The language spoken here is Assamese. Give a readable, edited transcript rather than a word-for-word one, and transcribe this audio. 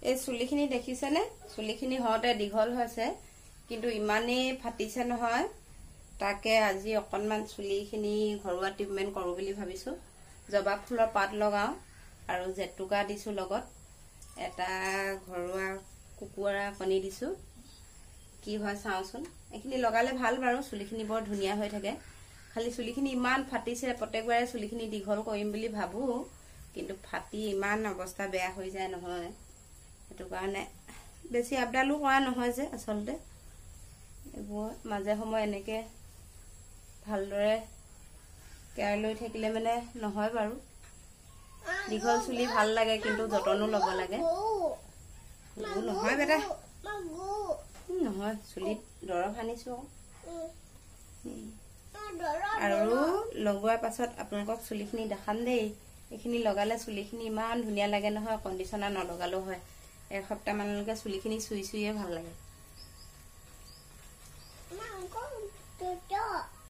এই চুলিখিনি দেখিছেনে? চুলিখিনি হওঁতে দীঘল হৈছে কিন্তু ইমানেই ফাটিছে নহয়। তাকে আজি অকণমান চুলিখিনি ঘৰুৱা ট্ৰিটমেণ্ট কৰোঁ বুলি ভাবিছোঁ। জবা ফুলৰ পাত লগাওঁ আৰু জেতুকা দিছোঁ, লগত এটা ঘৰুৱা কুকুৰা কণী দিছোঁ। কি হয় চাওঁচোন। এইখিনি লগালে ভাল বাৰু, চুলিখিনি বৰ ধুনীয়া হৈ থাকে। খালি চুলিখিনি ইমান ফাটিছে, প্ৰত্যেকবাৰে চুলিখিনি দীঘল কৰিম বুলি ভাবোঁ কিন্তু ফাটি ইমান অৱস্থা বেয়া হৈ যায় নহয়। সেইটো কাৰণে বেছি আপডালো কৰা নহয় যে আচলতে। এইবোৰ মাজে সময়ে এনেকৈ ভালদৰে কেয়াৰ লৈ থাকিলে মানে নহয় বাৰু। দীঘল চুলি ভাল লাগে কিন্তু যতনো ল'ব লাগে। নহয় বেটা, নহয় চুলিত দৰৱ সানিছোঁ আৰু লগোৱাৰ পাছত আপোনালোকক চুলিখিনি দেখাম দেই। এইখিনি লগালে চুলিখিনি ইমান ধুনীয়া লাগে নহয়, কণ্ডিচনাৰ নলগালেও হয়। এসপ্তাহমানলৈকে চুলিখিনি চুই চুইয়ে ভাল লাগে।